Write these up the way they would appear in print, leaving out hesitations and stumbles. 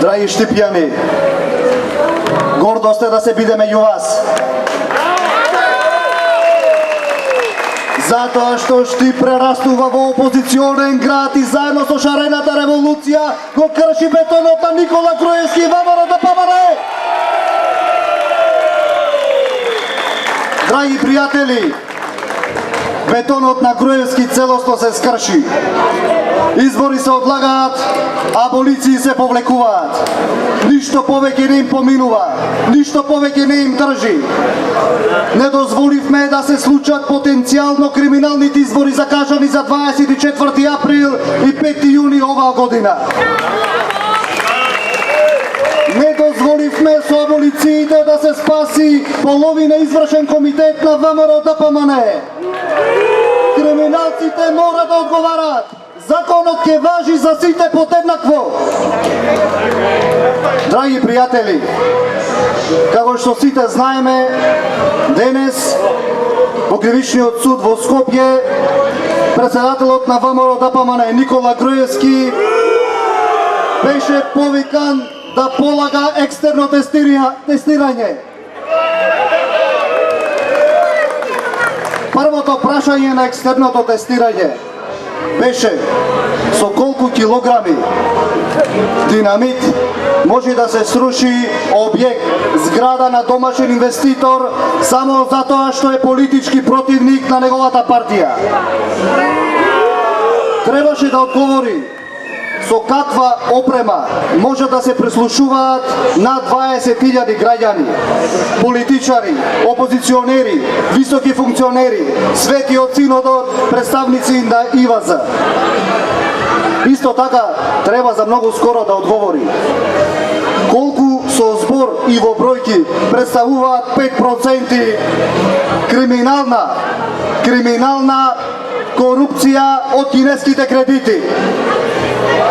Драги Штипјани, гордост е да се биде меѓу вас. Затоа што Штип прерастува во опозиционен град и заедно со шарената револуција го крши бетонот на Никола Груевски и ВМРО ДПМН. Драги пријатели, бетонот на Груевски целосно се скрши. Избори се одлагаат, аболиции се повлекуваат. Ништо повеќе не им поминува, ништо повеќе не им држи. Не дозволивме да се случат потенцијално криминалните избори закажани за 24 април и 5 јуни оваа година. Не дозволивме со аболициите да се спаси половина извршен комитет на ВМРО ДПМН. Криминалците мора да одговарат. Законот ќе важи за сите подеднакво. Драги пријатели, како што сите знаеме, денес во Кривичниот суд во Скопје председателот на ВМРО ДПМН Никола Груевски беше повикан да полага екстерно тестирање. Првото прашање на екстерното тестирање беше со колку килограми динамит може да се сруши објект, зграда на домашен инвеститор само затоа што е политички противник на неговата партија. Требаше да одговори со каква опрема може да се прислушуваат над 20.000 граѓани, политичари, опозиционери, високи функционери, свети од синодот, представници на ИВАЗ. Исто така треба за многу скоро да одговори колку со збор и во бројки представуваат 5% криминална корупција од кинеските кредити.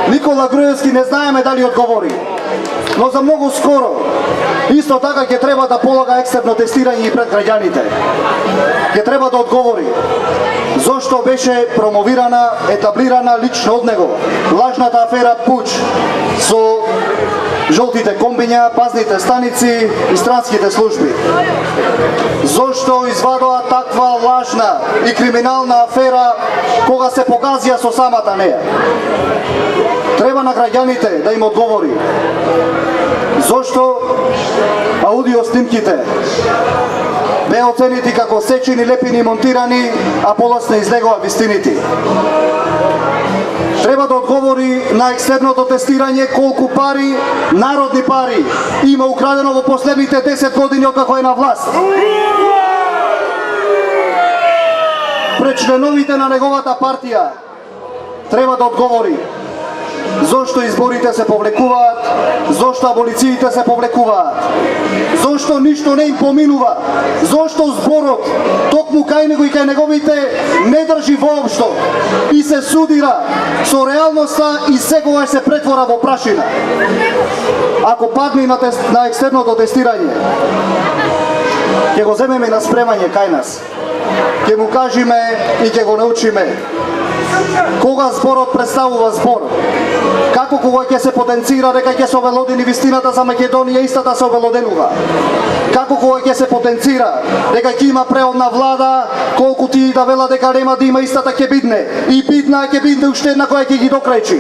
Никола Груевски не знаеме дали одговори, но за многу скоро исто така ќе треба да полага екстерно тестирање и пред граѓаните. Ќе треба да одговори зошто беше промовирана, етаблирана лично од него лажната афера Пуч со жолтите комбиња, пазните станици и странските служби. Зошто извадува таква лажна и криминална афера кога се погазија со самата неја? Треба на граѓаните да им одговори. Зошто аудио снимките беа оценети како сечени, лепени и монтирани, а полосно излегува вистините? Треба да одговори на екстерното тестирање колку пари, народни пари, има украдено во последните 10 години откако е на власт. Пред членовите на неговата партија треба да одговори зошто изборите се повлекуваат, зошто аболициите се повлекуваат, зошто ништо не им поминува, зошто зборот токму кај него и кај неговите не држи воопшто и се судира со реалноста и секогаш се претвора во прашина. Ако падне на екстерното тестирање, ќе го земеме на спремање кај нас, ќе му кажеме и ќе го научиме кога зборот представува збор, како кога ќе се потенцира дека ќе се обелодени вистината за Македонија, истата се обелоденува, како кога ќе се потенцира дека ќе има преодна влада, колку ти да вела дека нема да има, истата ќе бидне и бидна ќе бидне уште една која ќе ги докрајчи.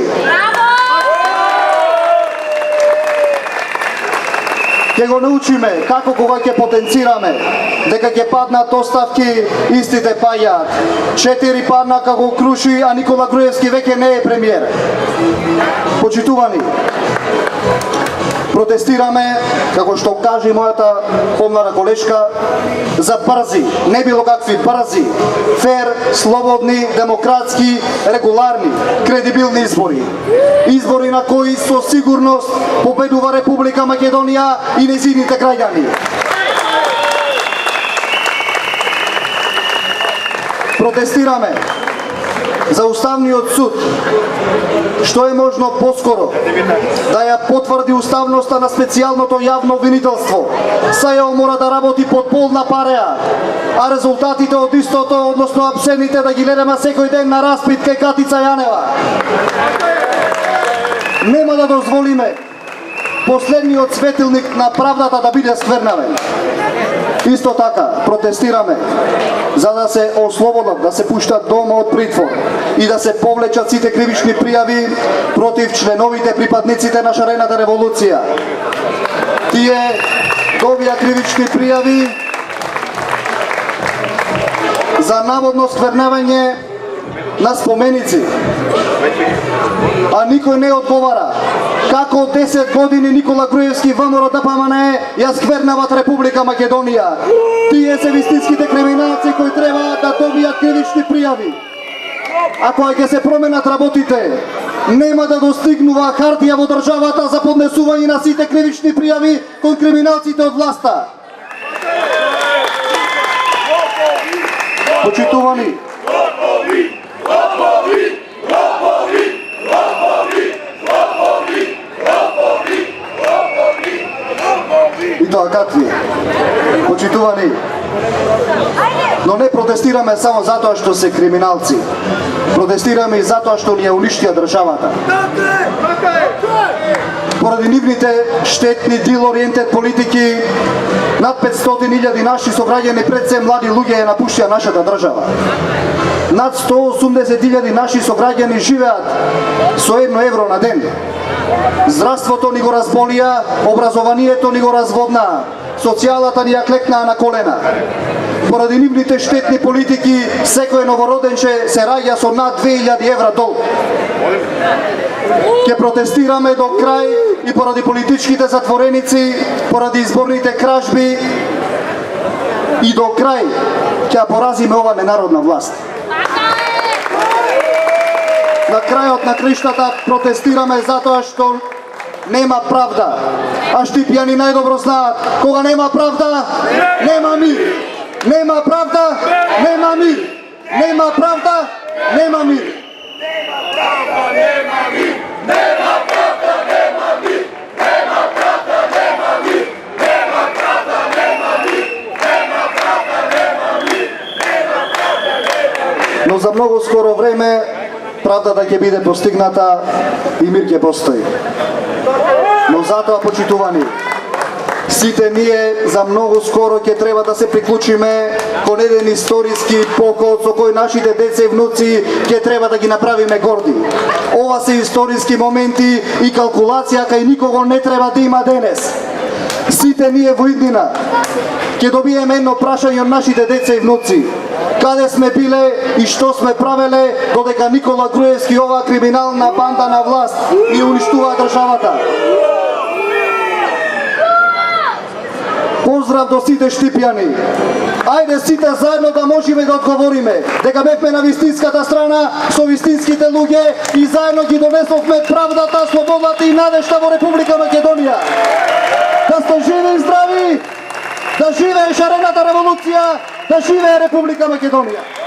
Ќе го научиме како кога ќе потенцираме дека ќе паднат оставки, истите паѓаат. 4 падна како круши, а Никола Груевски веќе не е премиер. Почитувани, протестираме, како што кажи мојата помлада колешка, за брзи, не било какви брзи, фер, слободни, демократски, регуларни, кредибилни избори. Избори на кои со сигурност победува Република Македонија и нејзините граѓани. Протестираме за Уставниот суд, што е можно поскоро да ја потврди уставноста на специјалното јавно обвинителство. СЈО мора да работи под полна пареа, а резултатите од истото, односно апсените, да ги гледаме секој ден на распит кај Катица Јанева. Нема да дозволиме последниот светилник на правдата да биде сквернавен. Исто така, протестираме за да се ослободат, да се пуштат дома од притвор и да се повлечат сите кривични пријави против членовите припадниците на шарената револуција. Тие добија кривични пријави за наводно сквернавање на споменици, а никој не одговара како 10 години Никола Груевски ВМРО ДПМН ја сквернават Република Македонија. Тие се вистинските криминалци кои треба да добијат кривични пријави. А кога ќе се променат работите, нема да достигнува хартија во државата за поднесување на сите кривични пријави кон криминалците од власта. Почитувани, и тоа какви? Почитувани, но не протестираме само затоа што се криминалци. Протестираме и затоа што ни ја уништија државата. Поради нивните штетни дил-ориентед политики, над 500.000 наши сограѓани, пред се млади луѓе, ја напуштија нашата држава. Над 180.000 наши сограѓани живеат со 1 евро на ден. Здравството ни го разболија, образованието ни го разводна, социјалата ни ја клекнаа на колена. Поради нивните штетни политики, секој новороденче се раѓа со над 2000 евра долг. Ке протестираме до крај и поради политичките затвореници, поради изборните кражби и до крај ќе ја поразиме ова ненародна власт. На крајот на криштата протестираме затоа што нема правда. А штипјани најдобро знаат, кога нема правда, нема мир. Нема правда, нема мир. Нема правда, нема мир. Нема правда, нема мир. Нема правда, нема мир. Нема правда, нема мир. Нема правда, нема мир. Нема правда, нема мир. Нема правда, нема мир. Но за многу скоро време правдата ќе биде постигната и мир ќе постои. Но затоа, почитувани, сите ние за многу скоро ќе треба да се приклучиме кон еден историски поход со кој нашите деца и внуци ќе треба да ги направиме горди. Ова се историски моменти и калкулација кај никого не треба да има денес. Сите ние во иднина ќе добиеме едно прашање од нашите деца и внуци. Каде сме биле и што сме правеле додека Никола Груевски и оваа криминална банда на власт ни уништува државата. Поздрав до сите штипјани. Ајде сите заедно да можеме да одговориме дека бевме на вистинската страна со вистинските луѓе и заедно ги донесовме правдата, слободата и надежта во Република Македонија. Да сте живи и здрави, да живее шарената револуција, да живее Република Македонија.